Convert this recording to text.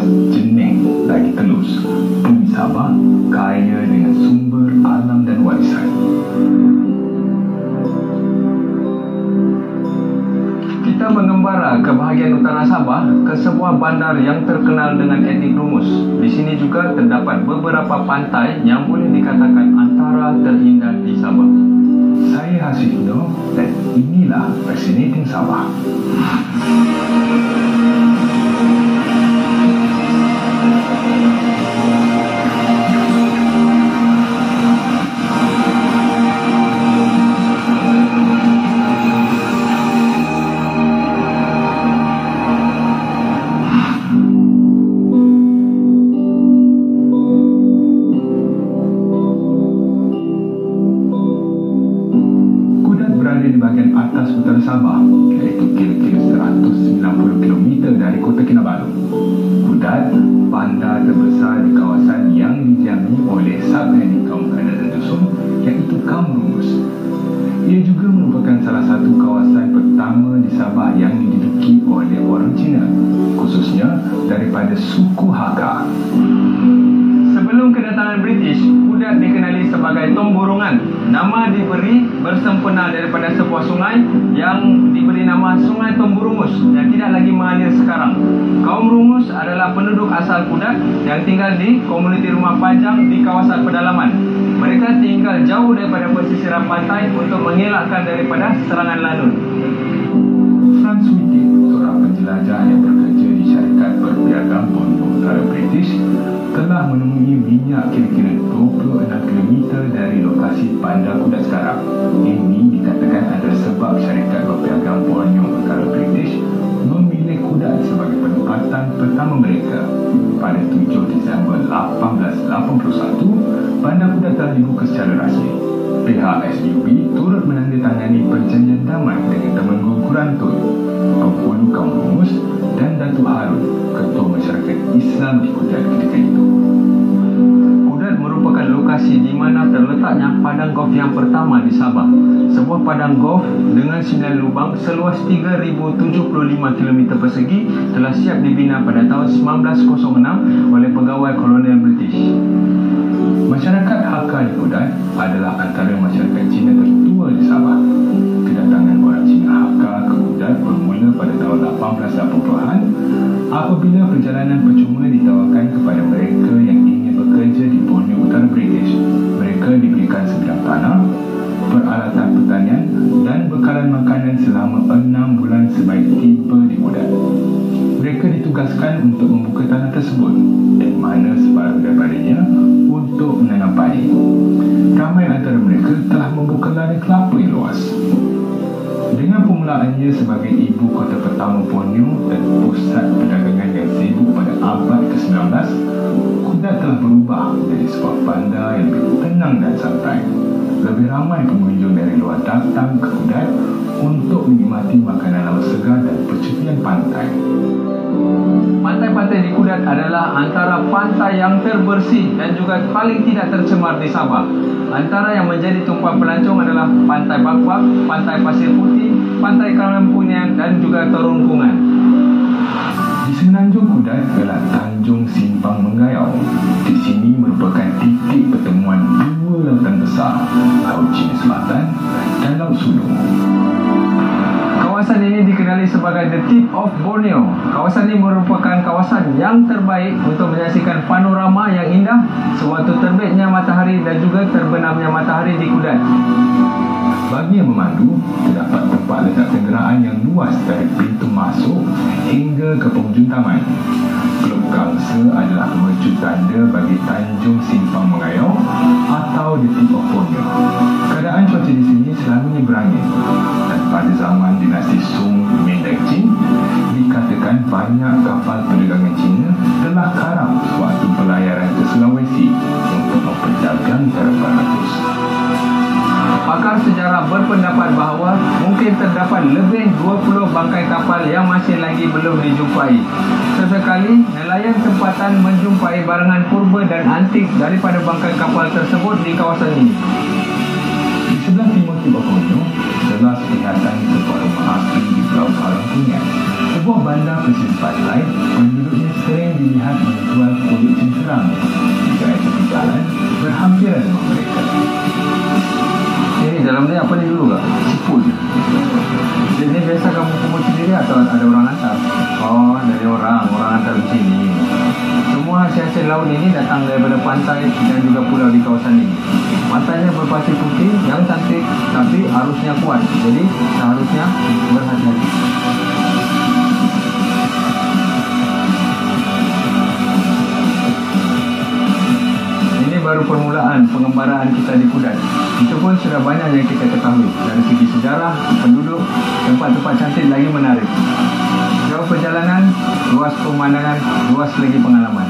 luas jening lagi telus. Bumi Sabah kaya dengan sumber alam dan warisan. Kita mengembara ke bahagian utara Sabah, ke sebuah bandar yang terkenal dengan etnik Rumus. Di sini juga terdapat beberapa pantai yang boleh dikatakan antara terindah di Sabah. Saya Hasif Nur dan inilah Fascinating Sabah. Di bahagian atas utara Sabah, iaitu kira-kira 190 km dari Kota Kinabalu. Kudat, bandar terbesar di kawasan yang didiami oleh subetnik kaum Kadazan Dusun, iaitu kaum Rumus. Ia juga merupakan salah satu kawasan pertama di Sabah yang diduduki oleh orang Cina, khususnya daripada suku Hakka. Sebelum kedatangan British, Kudat dikenali sebagai Tomburungan. Nama diberi bersempena daripada sebuah sungai yang diberi nama Sungai Tomburumus yang tidak lagi mengalir sekarang. Kaum Rumus adalah penduduk asal Kudat yang tinggal di komuniti rumah panjang di kawasan pedalaman. Mereka tinggal jauh daripada pesisiran pantai untuk mengelakkan daripada serangan lanun. Franz Wittig, seorang penjelajah yang bekerja di syarikat berpiagam Borneo Utara British, telah menemui minyak kira-kira 26 km dari lokasi bandar Kudat sekarang. Ini dikatakan adalah sebab syarikat berpiagam Borneo Utara British memilih Kudat sebagai penempatan pertama mereka. Pada 7 Disember 1881, bandar Kudat telah dibuka secara rasmi. Pihak SUB turut menandatangani perjanjian damai dengan Temenggu Kurantun, penghulu kaum Rumus, dan Datuk Harun, ketua masyarakat Islam di Kudat ketika itu. Kudat merupakan lokasi di mana terletaknya padang golf yang pertama di Sabah. Sebuah padang golf dengan 9 lubang seluas 3,075 km persegi telah siap dibina pada tahun 1906 oleh pegawai kolonial British. Masyarakat Hakka di Kudat adalah antara masyarakat Cina tertua di Sabah. Kedatangan orang Cina Hakka ke Kudat bermula pada tahun 1880-an apabila perjalanan percuma ditawarkan kepada mereka yang ingin bekerja di Borneo Utara British. Mereka diberikan sebidang tanah, peralatan pertanian dan bekalan makanan selama 6 bulan sebaik tiba di Kudat. Mereka ditugaskan untuk membuka tanah tersebut dan mana separuh daripadanya untuk menanam padi. Ramai antara mereka telah membuka ladang kelapa yang luas. Dengan permulaannya sebagai ibu kota pertama Borneo dan pusat perdagangan yang sibuk pada abad ke-19, Kudat telah berubah menjadi sebuah bandar yang lebih tenang dan santai. Lebih ramai pengunjung dari luar datang ke Kudat untuk menikmati makanan laut segar dan percutian pantai. Pantai-pantai di Kudat adalah antara pantai yang terbersih dan juga paling tidak tercemar di Sabah. Antara yang menjadi tumpuan pelancong adalah Pantai Bakbak, Pantai Pasir Putih, Pantai Kalampunian dan juga Terungkungan. Di semenanjung Kudat adalah Tanjung Simpang Menggayau. Di sini merupakan titik pertemuan dua lautan besar, Laut Cina Selatan dan Laut Sulu. Kawasan ini dikenali sebagai The Tip of Borneo. Kawasan ini merupakan kawasan yang terbaik untuk menyaksikan panorama yang indah sewaktu terbitnya matahari dan juga terbenamnya matahari di Kudat. Bagi yang memandu, terdapat tempat letak kenderaan yang luas dari pintu masuk hingga ke penghujung taman. Klub Gangsa adalah mercu tanda bagi Tanjung Simpang Menggayau atau The Tip of Borneo. Keadaan cuaca di sini selalunya berangin dan pada zaman dinasti Sung Mendeng-Jin dikatakan banyak kapal perdagangan Cina telah karam sewaktu pelayaran ke Sulawesi untuk memperdagang garam beratus. Pakar sejarah berpendapat bahawa mungkin terdapat lebih 20 bangkai kapal yang masih lagi belum dijumpai. Sesekali, nelayan tempatan menjumpai barangan purba dan antik daripada bangkai kapal tersebut di kawasan ini. Di sebelah timur Tip of Borneo, jelas kelihatan sebuah rumah asli di Pulau Kalampunian. Sebuah bandar pesisir pantai, penduduknya sering dilihat menjual kulit cengkerang di tepi jalan berhampiran dengan mereka. Ini dalam ni apa ni dulu kak? Sipul. Jadi biasa kamu kumpul sendiri atau ada orang hantar? Oh, dari orang hantar di sini. Semua hasil-hasil laut ini datang daripada pantai dan juga pulau di kawasan ini. Pantainya berpasir putih yang cantik, tapi arusnya kuat. Jadi seharusnya berhati-hati. Ini baru permulaan pengembaraan kita di Kudat. Itu pun sudah banyak yang kita ketahui. Dari segi sejarah, penduduk, tempat-tempat cantik lagi menarik. Jauh perjalanan, luas pemandangan, luas lagi pengalaman.